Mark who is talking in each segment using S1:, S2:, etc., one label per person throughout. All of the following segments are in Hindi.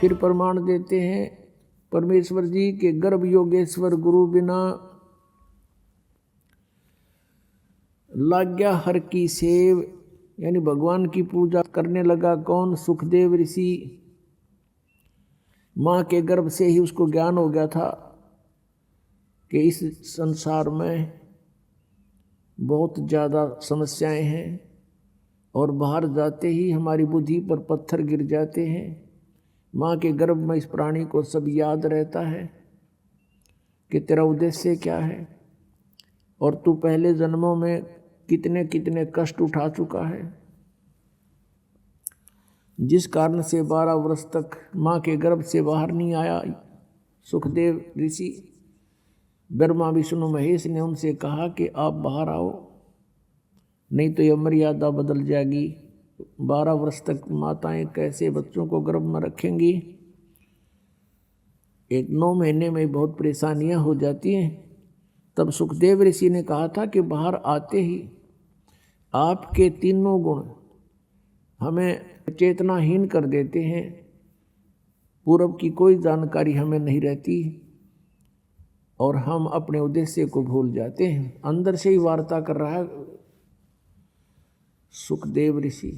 S1: फिर प्रमाण देते हैं परमेश्वर जी के गर्भ योगेश्वर गुरु बिना लाग्या हर की सेव, यानी भगवान की पूजा करने लगा कौन? सुखदेव ऋषि। माँ के गर्भ से ही उसको ज्ञान हो गया था कि इस संसार में बहुत ज़्यादा समस्याएं हैं और बाहर जाते ही हमारी बुद्धि पर पत्थर गिर जाते हैं। माँ के गर्भ में इस प्राणी को सब याद रहता है कि तेरा उद्देश्य क्या है और तू पहले जन्मों में कितने कितने कष्ट उठा चुका है, जिस कारण से 12 वर्ष तक माँ के गर्भ से बाहर नहीं आया। सुखदेव ऋषि, ब्रह्मा विष्णु महेश ने उनसे कहा कि आप बाहर आओ, नहीं तो यह मर्यादा बदल जाएगी। 12 वर्ष तक माताएं कैसे बच्चों को गर्भ में रखेंगी? 9 महीने में बहुत परेशानियां हो जाती हैं। तब सुखदेव ऋषि ने कहा था कि बाहर आते ही आपके तीनों गुण हमें चेतनाहीन कर देते हैं, पूर्व की कोई जानकारी हमें नहीं रहती और हम अपने उद्देश्य को भूल जाते हैं। अंदर से ही वार्ता कर रहा है सुखदेव ऋषि।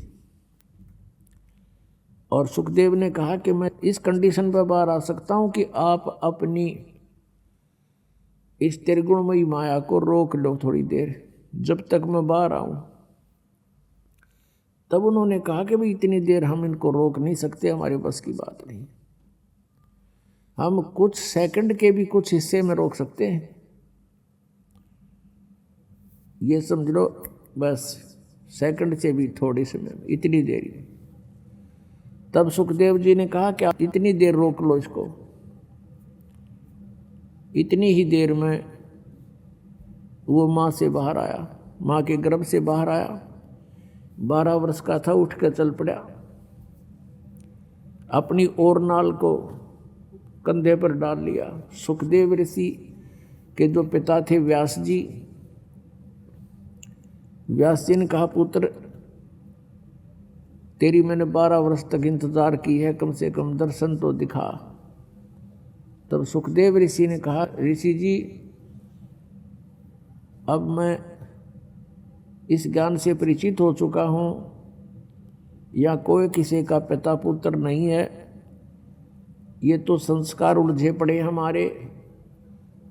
S1: और सुखदेव ने कहा कि मैं इस कंडीशन पर बाहर आ सकता हूं कि आप अपनी इस त्रिगुणमयी माया को रोक लो थोड़ी देर, जब तक मैं बाहर आऊं। तब उन्होंने कहा कि भाई इतनी देर हम इनको रोक नहीं सकते, हमारे बस की बात नहीं। हम कुछ सेकंड के भी कुछ हिस्से में रोक सकते हैं, ये समझ लो, बस सेकंड से भी थोड़ी समय में, इतनी देर में। तब सुखदेव जी ने कहा कि आप इतनी देर रोक लो इसको। इतनी ही देर में वो माँ से बाहर आया, माँ के गर्भ से बाहर आया। 12 वर्ष का था, उठ कर चल पड़ा। अपनी और नाल को कंधे पर डाल लिया। सुखदेव ऋषि के जो पिता थे व्यास जी, व्यास जी ने कहा पुत्र तेरी मैंने 12 वर्ष तक इंतजार की है, कम से कम दर्शन तो दिखा। तब सुखदेव ऋषि ने कहा ऋषि जी अब मैं इस ज्ञान से परिचित हो चुका हूँ, या कोई किसी का पिता पुत्र नहीं है, ये तो संस्कार उलझे पड़े हमारे,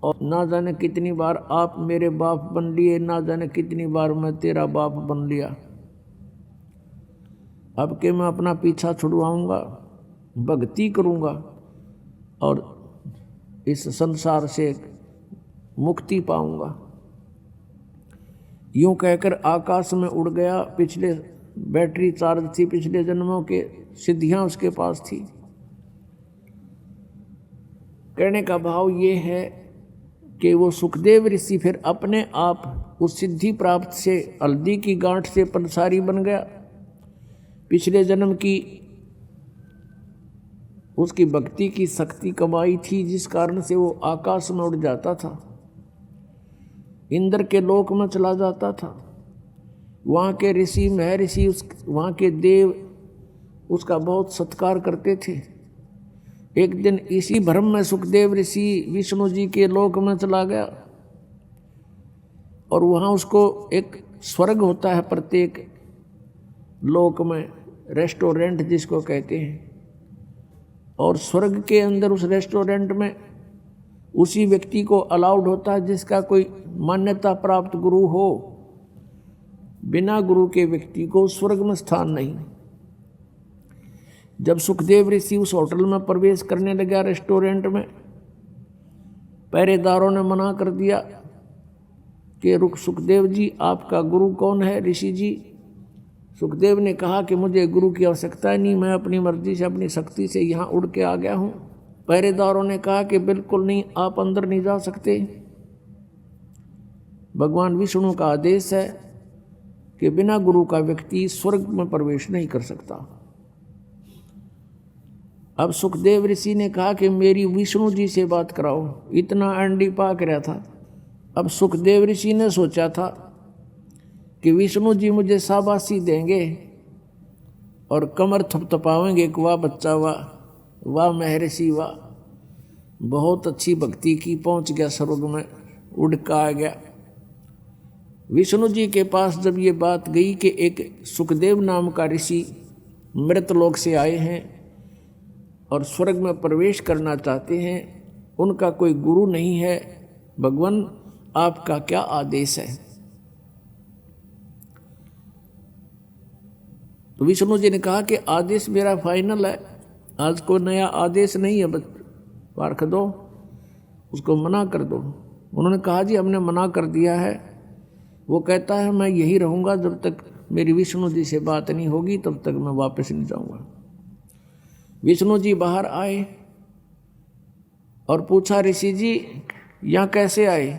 S1: और ना जाने कितनी बार आप मेरे बाप बन लिए, ना जाने कितनी बार मैं तेरा बाप बन लिया। अब के मैं अपना पीछा छुड़वाऊंगा, भक्ति करूंगा और इस संसार से मुक्ति पाऊंगा। यूं कहकर आकाश में उड़ गया। पिछले बैटरी चार्ज थी, पिछले जन्मों के सिद्धियां उसके पास थी। कहने का भाव ये है कि वो सुखदेव ऋषि फिर अपने आप उस सिद्धि प्राप्त से, हल्दी की गांठ से पंसारी बन गया। पिछले जन्म की उसकी भक्ति की शक्ति कमाई थी, जिस कारण से वो आकाश में उड़ जाता था, इंद्र के लोक में चला जाता था। वहाँ के ऋषि महर्षि, वहाँ के देव उसका बहुत सत्कार करते थे। एक दिन इसी भ्रम में सुखदेव ऋषि विष्णु जी के लोक में चला गया और वहाँ उसको एक स्वर्ग होता है प्रत्येक लोक में, रेस्टोरेंट जिसको कहते हैं, और स्वर्ग के अंदर उस रेस्टोरेंट में उसी व्यक्ति को अलाउड होता है जिसका कोई मान्यता प्राप्त गुरु हो। बिना गुरु के व्यक्ति को स्वर्ग में स्थान नहीं। जब सुखदेव ऋषि उस होटल में प्रवेश करने लगा, रेस्टोरेंट में, पहरेदारों ने मना कर दिया कि रुक सुखदेव जी, आपका गुरु कौन है? ऋषि जी। सुखदेव ने कहा कि मुझे गुरु की आवश्यकता नहीं, मैं अपनी मर्जी से, अपनी शक्ति से यहाँ उड़ के आ गया हूँ। पहरेदारों ने कहा कि बिल्कुल नहीं, आप अंदर नहीं जा सकते। भगवान विष्णु का आदेश है कि बिना गुरु का व्यक्ति स्वर्ग में प्रवेश नहीं कर सकता। अब सुखदेव ऋषि ने कहा कि मेरी विष्णु जी से बात कराओ। इतना अंडी पाक रहा था। अब सुखदेव ऋषि ने सोचा था कि विष्णु जी मुझे शाबाशी देंगे और कमर थपथपावेंगे कि वाह बच्चा वाह, वाह महर्षि वाह, बहुत अच्छी भक्ति की, पहुंच गया स्वर्ग में, उड़ का आ गया। विष्णु जी के पास जब ये बात गई कि एक सुखदेव नाम का ऋषि मृतलोक से आए हैं और स्वर्ग में प्रवेश करना चाहते हैं, उनका कोई गुरु नहीं है, भगवान आपका क्या आदेश है? तो विष्णु जी ने कहा कि आदेश मेरा फाइनल है, आज को नया आदेश नहीं है, बस पार्ख दो, उसको मना कर दो। उन्होंने कहा जी हमने मना कर दिया है। वो कहता है मैं यही रहूँगा जब तक मेरी विष्णु जी से बात नहीं होगी, तब तक मैं वापस नहीं जाऊँगा। विष्णु जी बाहर आए और पूछा ऋषि जी यहाँ कैसे आए?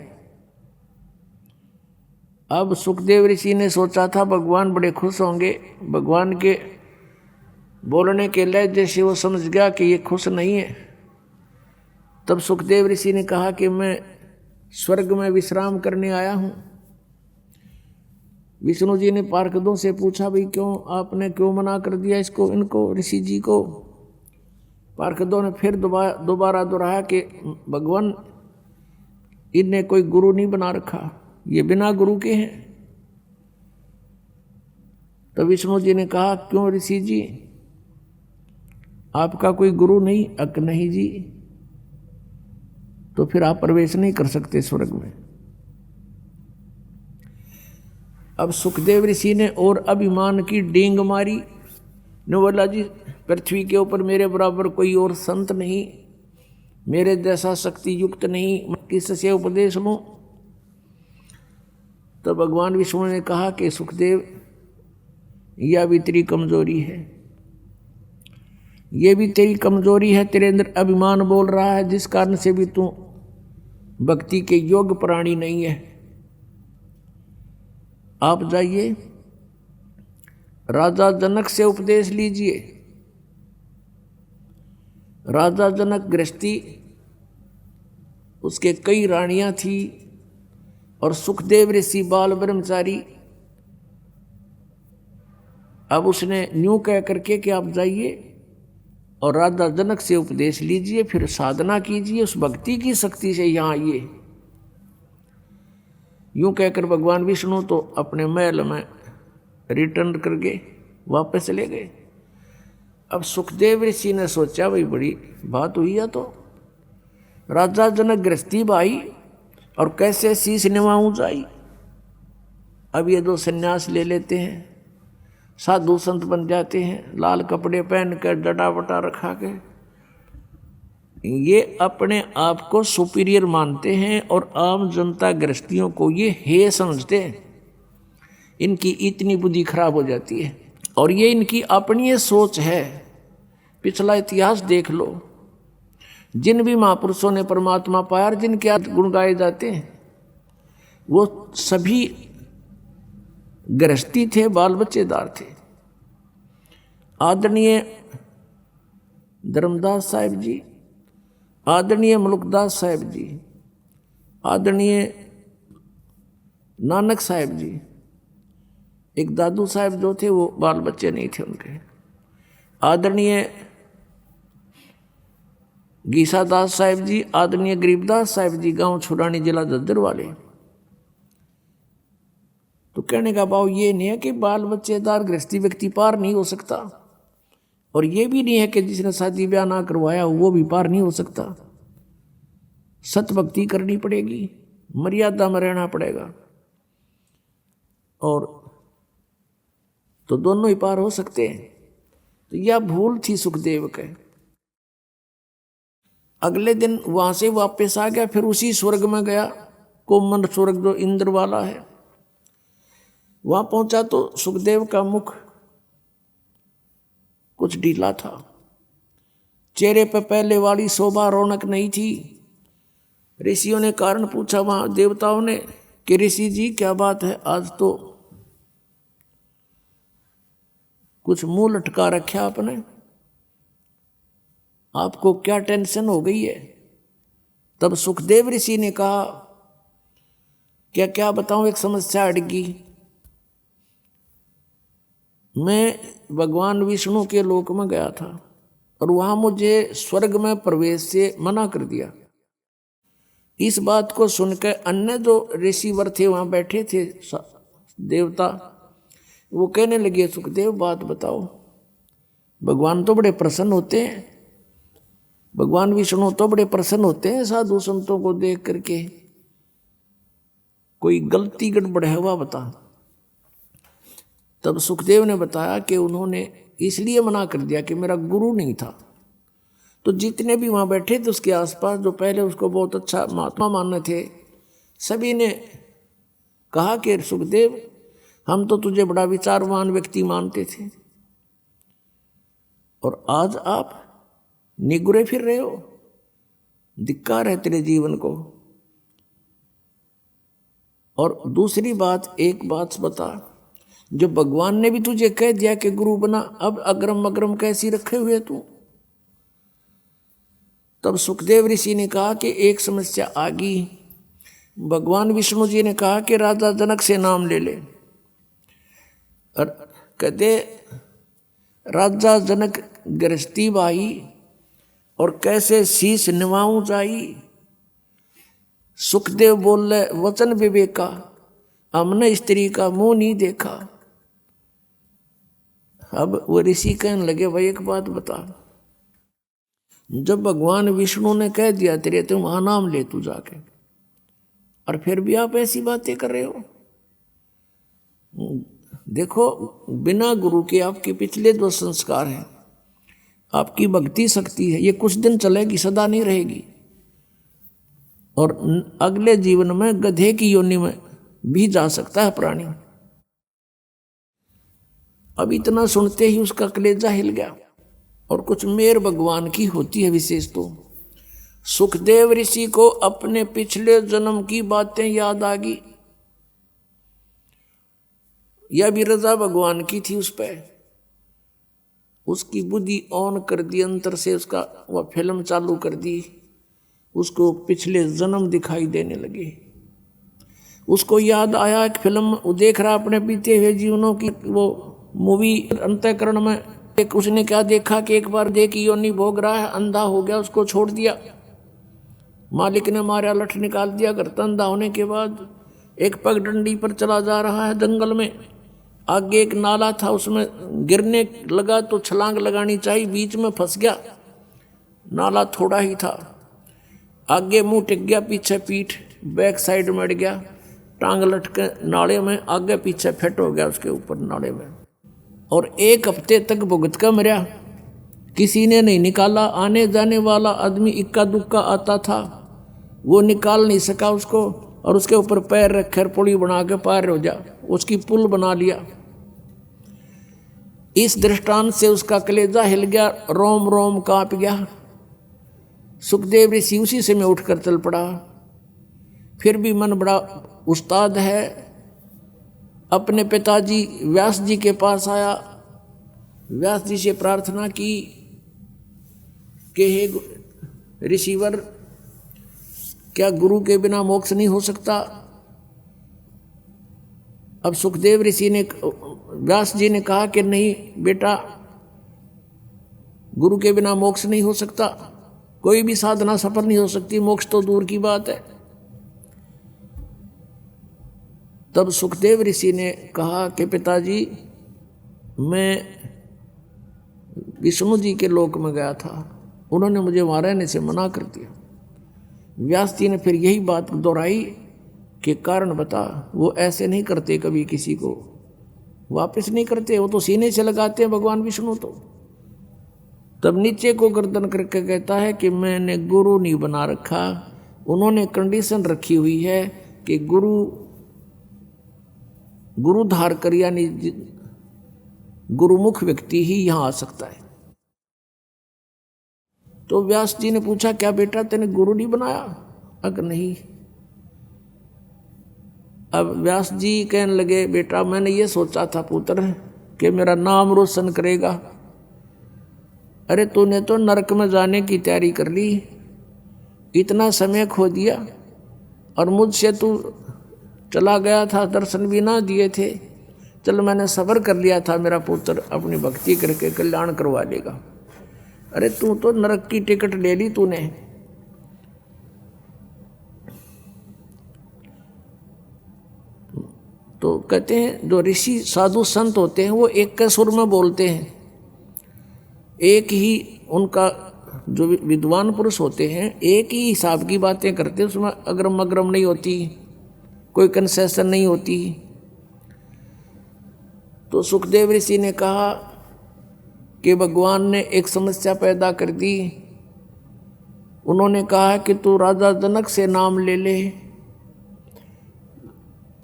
S1: अब सुखदेव ऋषि ने सोचा था भगवान बड़े खुश होंगे, भगवान के बोलने के लहजे से वो समझ गया कि ये खुश नहीं है। तब सुखदेव ऋषि ने कहा कि मैं स्वर्ग में विश्राम करने आया हूँ। विष्णु जी ने पार्षदों से पूछा भाई आपने क्यों मना कर दिया इसको, इनको, ऋषि जी को? पार्षदों ने फिर दोबारा दोहराया कि भगवान इनने कोई गुरु नहीं बना रखा, ये बिना गुरु के हैं। तो विष्णु जी ने कहा क्यों ऋषि जी, आपका कोई गुरु नहीं? अक नहीं जी। तो फिर आप प्रवेश नहीं कर सकते स्वर्ग में। अब सुखदेव ऋषि ने और अभिमान की डींग मारी, ने बोला जी पृथ्वी के ऊपर मेरे बराबर कोई और संत नहीं, मेरे जैसा शक्ति युक्त नहीं, मैं किससे उपदेश लूं? तो भगवान विष्णु ने कहा कि सुखदेव यह भी तेरी कमजोरी है, ये भी तेरी कमजोरी है, तेरे अंदर अभिमान बोल रहा है, जिस कारण से भी तू भक्ति के योग्य प्राणी नहीं है। आप जाइए राजा जनक से उपदेश लीजिए। राजा जनक गृहस्थी, उसके कई रानियां थी और सुखदेव ऋषि बाल ब्रह्मचारी। अब उसने न्यू कह करके कि आप जाइए और राजा जनक से उपदेश लीजिए, फिर साधना कीजिए, उस भक्ति की शक्ति से यहाँ आइए। यूं कहकर भगवान विष्णु तो अपने महल में रिटर्न करके वापस चले गए। अब सुखदेव ऋषि ने सोचा भाई बड़ी बात हुई है, तो राजा जनक गृहस्थी भाई और कैसे शीश निभाऊं जाई। अब ये दो सन्यास ले लेते हैं, साधु संत बन जाते हैं, लाल कपड़े पहन कर डटा वटा रखा के, ये अपने आप को सुपीरियर मानते हैं और आम जनता गृहस्थियों को ये हे समझते हैं। इनकी इतनी बुद्धि खराब हो जाती है और ये इनकी अपनी सोच है। पिछला इतिहास देख लो, जिन भी महापुरुषों ने परमात्मा पाया और जिनके आज गुण गाए जाते हैं, वो सभी गृहस्थी थे, बाल बच्चेदार थे। आदरणीय धर्मदास साहिब जी, आदरणीय मुल्कदास साहिब जी, आदरणीय नानक साहिब जी, एक दादू साहिब जो थे वो बाल बच्चे नहीं थे उनके, आदरणीय गीसादास साहिब जी, आदरणीय गरीबदास साहिब जी, गांव छुड़ानी जिला झज्जर वाले। तो कहने का भाव ये नहीं है कि बाल बच्चेदार गृहस्थी व्यक्ति पार नहीं हो सकता, और ये भी नहीं है कि जिसने शादी ब्याह ना करवाया वो भी पार नहीं हो सकता। सत भक्ति करनी पड़ेगी, मर्यादा में रहना पड़ेगा, और तो दोनों ही पार हो सकते हैं। तो यह भूल थी सुखदेव के। अगले दिन वहां से वापस आ गया, फिर उसी स्वर्ग में गया, कोमन स्वर्ग जो इंद्र वाला है। वहां पहुंचा तो सुखदेव का मुख कुछ ढीला था, चेहरे पे पहले वाली शोभा रौनक नहीं थी। ऋषियों ने कारण पूछा वहां देवताओं ने कि ऋषि जी क्या बात है, आज तो कुछ मुंह लटका रखा आपने, आपको क्या टेंशन हो गई है? तब सुखदेव ऋषि ने कहा क्या क्या बताऊं, एक समस्या अड़गी। मैं भगवान विष्णु के लोक में गया था और वहां मुझे स्वर्ग में प्रवेश से मना कर दिया। इस बात को सुनकर अन्य जो ऋषिवर थे वहां बैठे थे देवता, वो कहने लगे सुखदेव बात बताओ, भगवान तो बड़े प्रसन्न होते हैं, भगवान विष्णु तो बड़े प्रसन्न होते हैं साधु संतों को देख करके, कोई गलती गड़बड़ है वह बता। तब सुखदेव ने बताया कि उन्होंने इसलिए मना कर दिया कि मेरा गुरु नहीं था। तो जितने भी वहां बैठे थे उसके आसपास, जो पहले उसको बहुत अच्छा महात्मा मानने थे, सभी ने कहा कि सुखदेव हम तो तुझे बड़ा विचारवान व्यक्ति मानते थे और आज आप निगुरे फिर रहे हो, धिक्कार है तेरे जीवन को। और दूसरी बात, एक बात बता, जो भगवान ने भी तुझे कह दिया कि गुरु बना, अब अग्रम अग्रम कैसी रखे हुए तू। तब सुखदेव ऋषि ने कहा कि एक समस्या आ गई। भगवान विष्णु जी ने कहा कि राजा जनक से नाम ले ले, और कहते राजा जनक गृहस्थी बाई और कैसे शीश निवाऊं जाई। सुखदेव बोले वचन विवेका, हमने स्त्री का मुंह नहीं देखा। अब वो ऋषि कहने लगे भाई एक बात बता, जब भगवान विष्णु ने कह दिया तेरे तुम वहां नाम ले तू जाके, और फिर भी आप ऐसी बातें कर रहे हो। देखो बिना गुरु के आपके पिछले जो संस्कार हैं, आपकी भक्ति शक्ति है, ये कुछ दिन चलेगी, सदा नहीं रहेगी। और अगले जीवन में गधे की योनि में भी जा सकता है प्राणी। अब इतना सुनते ही उसका कलेजा हिल गया। और कुछ मेर भगवान की होती है विशेष। तो सुखदेव ऋषि को अपने पिछले जन्म की बातें याद आ गई। यह भी रजा भगवान की थी उस पर, उसकी बुद्धि ऑन कर दी, अंतर से उसका वह फिल्म चालू कर दी, उसको पिछले जन्म दिखाई देने लगे। उसको याद आया एक फिल्म वो देख रहा अपने बीते हुए जीवनों की, वो मूवी अंतःकरण में एक उसने क्या देखा कि एक बार देख योनि भोग रहा है, अंधा हो गया, उसको छोड़ दिया, मालिक ने मारा, लठ निकाल दिया। घर अंधा होने के बाद एक पगडंडी पर चला जा रहा है जंगल में, आगे एक नाला था, उसमें गिरने लगा तो छलांग लगानी चाहिए, बीच में फंस गया, नाला थोड़ा ही था, आगे मुंह टिक गया, पीछे पीठ बैक साइड में अड़ गया, टांग लटके नाले में, आगे पीछे फिट हो गया उसके ऊपर नाले में, और 1 हफ्ते तक भुगत कर मरा। किसी ने नहीं निकाला, आने जाने वाला आदमी इक्का दुक्का आता था, वो निकाल नहीं सका उसको, और उसके ऊपर पैर रखकर पुली बना के पार हो जा, उसकी पुल बना लिया। इस दृष्टांत से उसका कलेजा हिल गया, रोम रोम कांप गया। सुखदेव ऋषि उसी से मैं उठकर चल पड़ा। फिर भी मन बड़ा उस्ताद है, अपने पिताजी व्यास जी के पास आया, व्यास जी से प्रार्थना की कि हे ऋषिवर, क्या गुरु के बिना मोक्ष नहीं हो सकता। अब सुखदेव ऋषि ने, व्यास जी ने कहा कि नहीं बेटा, गुरु के बिना मोक्ष नहीं हो सकता, कोई भी साधना सफल नहीं हो सकती, मोक्ष तो दूर की बात है। तब सुखदेव ऋषि ने कहा कि पिताजी, मैं विष्णु जी के लोक में गया था, उन्होंने मुझे वहाँ रहने से मना कर दिया। व्यास जी ने फिर यही बात दोहराई कि कारण बता। वो ऐसे नहीं करते, कभी किसी को वापस नहीं करते, वो तो सीने से लगाते हैं भगवान विष्णु। तो तब नीचे को गर्दन करके कहता है कि मैंने गुरु नहीं बना रखा, उन्होंने कंडीशन रखी हुई है कि गुरु धार कर, यानी गुरुमुख व्यक्ति ही यहाँ आ सकता है। तो व्यास जी ने पूछा क्या बेटा तेने गुरु नहीं बनाया? अगर नहीं। अब व्यास जी कहने लगे बेटा मैंने ये सोचा था पुत्र कि मेरा नाम रोशन करेगा। अरे तूने तो नरक में जाने की तैयारी कर ली, इतना समय खो दिया, और मुझसे तू चला गया था, दर्शन भी ना दिए थे। चल मैंने सब्र कर लिया था, मेरा पुत्र अपनी भक्ति करके कल्याण करवा लेगा। अरे तू तो नरक की टिकट ले ली तूने। तो कहते हैं जो ऋषि साधु संत होते हैं वो एक के सुर में बोलते हैं, एक ही उनका जो विद्वान पुरुष होते हैं एक ही हिसाब की बातें करते हैं, उसमें अग्रम अग्रम नहीं होती, कोई कंसेशन नहीं होती। तो सुखदेव ऋषि ने कहा कि भगवान ने एक समस्या पैदा कर दी। उन्होंने कहा कि तू राजा जनक से नाम ले ले,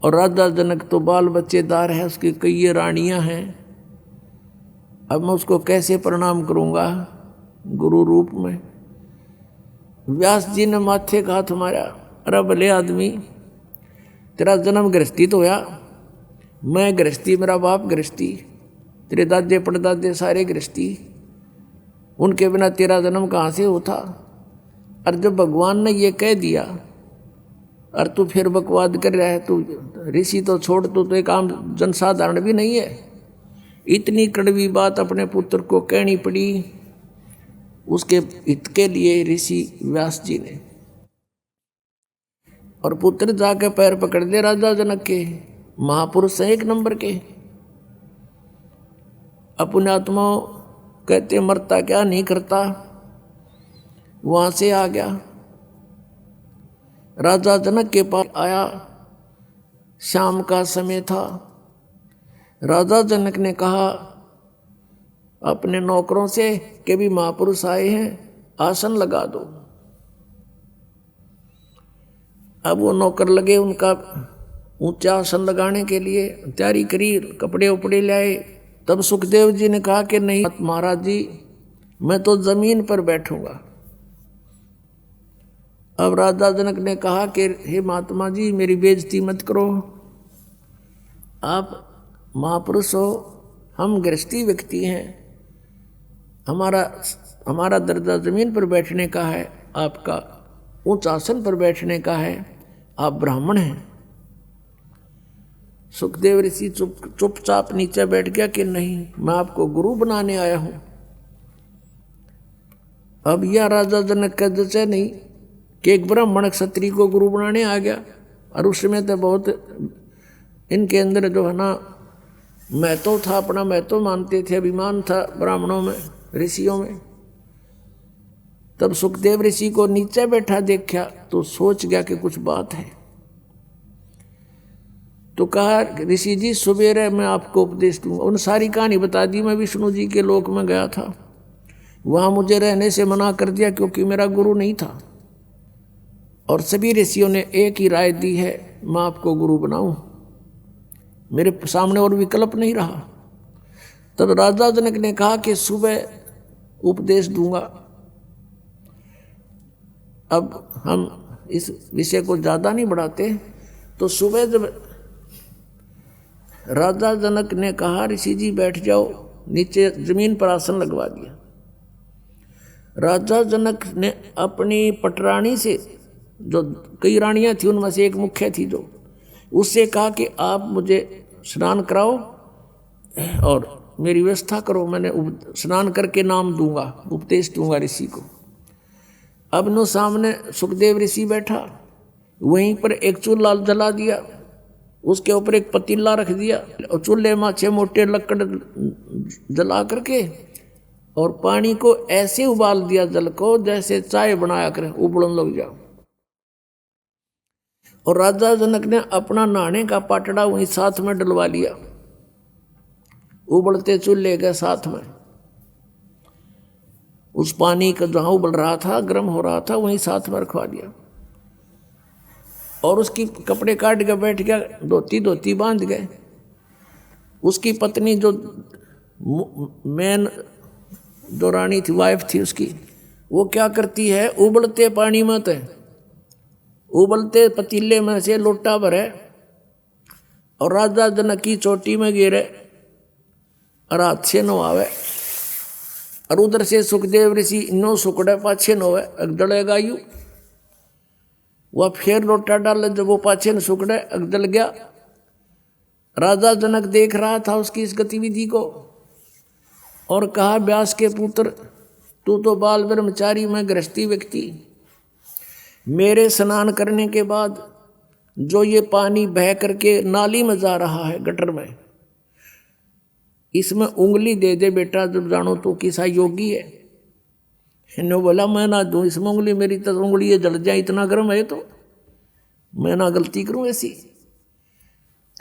S1: और राजा जनक तो बाल बच्चेदार है, उसकी कई रानियां हैं। अब मैं उसको कैसे प्रणाम करूंगा गुरु रूप में। व्यास जी ने माथे का हाथ मारा, अरे भले आदमी, तेरा जन्म गृहस्थी तो होया, मैं गृहस्थी, मेरा बाप गृहस्थी, तेरे दादे परदादे सारे गृहस्थी, उनके बिना तेरा जन्म कहाँ से होता। और जब भगवान ने ये कह दिया और तू फिर बकवाद कर रहा है, तू ऋषि तो छोड़, तो एक आम जनसाधारण भी नहीं है। इतनी कड़वी बात अपने पुत्र को कहनी पड़ी उसके हित के लिए ऋषि व्यास जी ने। और पुत्र जाके पैर पकड़ दे राजा जनक के, महापुरुष हैं एक नंबर के। अपने आत्मा कहते मरता क्या नहीं करता, वहां से आ गया राजा जनक के पास आया। शाम का समय था। राजा जनक ने कहा अपने नौकरों से कि भी महापुरुष आए हैं, आसन लगा दो। अब वो नौकर लगे उनका ऊंचा आसन लगाने के लिए, तैयारी करी, कपड़े उपड़े लाए। तब सुखदेव जी ने कहा कि नहीं महाराज जी, मैं तो जमीन पर बैठूंगा। अब राजा जनक ने कहा कि हे महात्मा जी, मेरी बेइज्जती मत करो, आप महापुरुष हो, हम गृहस्थी व्यक्ति हैं, हमारा दर्जा जमीन पर बैठने का है, आपका ऊंच आसन पर बैठने का है, आप ब्राह्मण हैं। सुखदेव ऋषि चुपचाप नीचे बैठ गया कि नहीं, मैं आपको गुरु बनाने आया हूं। अब यह राजा जनक का जैसे नहीं कि एक ब्राह्मण क्षत्रिय को गुरु बनाने आ गया। और उस समय तो बहुत इनके अंदर जो है ना महत्व था, अपना महत्व मानते थे, अभिमान था ब्राह्मणों में, ऋषियों में। तब सुखदेव ऋषि को नीचे बैठा देखा तो सोच गया कि कुछ बात है। तो कहा ऋषि जी सुबेरे मैं आपको उपदेश दूंगा। उन सारी कहानी बता दी। मैं विष्णु जी के लोक में गया था, वहां मुझे रहने से मना कर दिया क्योंकि मेरा गुरु नहीं था, और सभी ऋषियों ने एक ही राय दी है, मैं आपको गुरु बनाऊं, मेरे सामने और विकल्प नहीं रहा। तब राजा जनक ने कहा कि सुबह उपदेश दूंगा। अब हम इस विषय को ज़्यादा नहीं बढ़ाते। तो सुबह जब राजा जनक ने कहा ऋषि जी बैठ जाओ, नीचे जमीन पर आसन लगवा दिया। राजा जनक ने अपनी पटरानी से, जो कई रानियां थी उनमें से एक मुख्य थी, जो उससे कहा कि आप मुझे स्नान कराओ और मेरी व्यवस्था करो, मैंने स्नान करके नाम दूंगा, उपदेश दूंगा ऋषि को। अब नो सामने सुखदेव ऋषि बैठा, वहीं पर एक चूल्हा जला दिया, उसके ऊपर एक पतीला रख दिया और चूल्हे में 6 मोटे लकड़ जला करके और पानी को ऐसे उबाल दिया, जल को जैसे चाय बनाया करे, उबलन लग जाओ। और राजा जनक ने अपना नहाने का पाटड़ा वहीं साथ में डलवा लिया, उबलते चूल्हे के साथ में। उस पानी का जहां उबल रहा था, गर्म हो रहा था, वहीं साथ में रखवा दिया। और उसकी कपड़े काट के बैठ गया, धोती बांध गए। उसकी पत्नी जो मेन जो रानी थी, वाइफ थी उसकी, वो क्या करती है, उबलते पानी में तो उबलते पतीले में से लोटा भरे और राजा जनक की चोटी में गिरे और हाथ से नवावे। और उधर से सुखदेव ऋषि नो सुकड़े पाछे नोवे, जलेगा यू। वह फिर लोटा डाले, जब वो पाछे न सुकड़े जल गया। राजा जनक देख रहा था उसकी इस गतिविधि को और कहा व्यास के पुत्र तू तो बाल ब्रह्मचारी, मैं गृहस्थी व्यक्ति। मेरे स्नान करने के बाद जो ये पानी बह करके नाली में जा रहा है, गटर में, इसमें उंगली दे दे बेटा, जब जानो तो किसा योगी है। इन्होंने बोला मैं ना दूं इसमें उंगली, मेरी तो उंगली जल जाए, इतना गर्म है तो मैं ना गलती करूं ऐसी।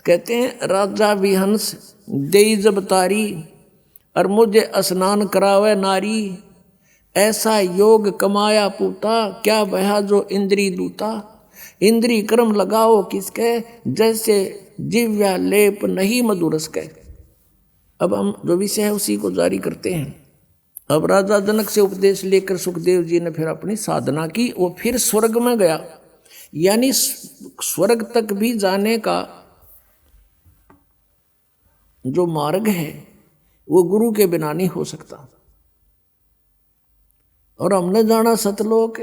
S1: कहते हैं राजा विहंस दे जब तारी, और मुझे स्नान करावे नारी, ऐसा योग कमाया पूता, क्या बहा जो इंद्री दूता। इंद्री कर्म लगाओ किसके, जैसे जिव्या लेप नहीं मधुरस के। अब हम जो विषय है उसी को जारी करते हैं। अब राजा जनक से उपदेश लेकर सुखदेव जी ने फिर अपनी साधना की, वो फिर स्वर्ग में गया। यानी स्वर्ग तक भी जाने का जो मार्ग है वो गुरु के बिना नहीं हो सकता। और हमने जाना सतलोक,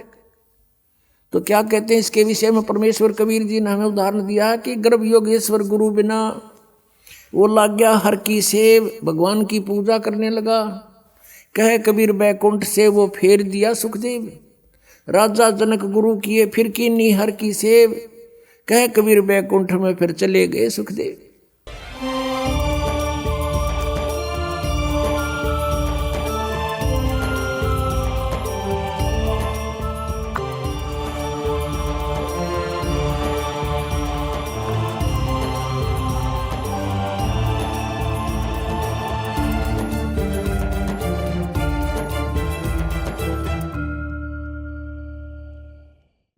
S1: तो क्या कहते हैं इसके विषय में परमेश्वर कबीर जी ने हमें उदाहरण दिया कि गर्भ योगेश्वर गुरु बिना, वो लाग गया हर की सेव, भगवान की पूजा करने लगा। कहे कबीर बैकुंठ से वो फेर दिया सुखदेव, राजा जनक गुरु किए फिर कीनी हर की सेव। कहे कबीर बैकुंठ में फिर चले गए सुखदेव।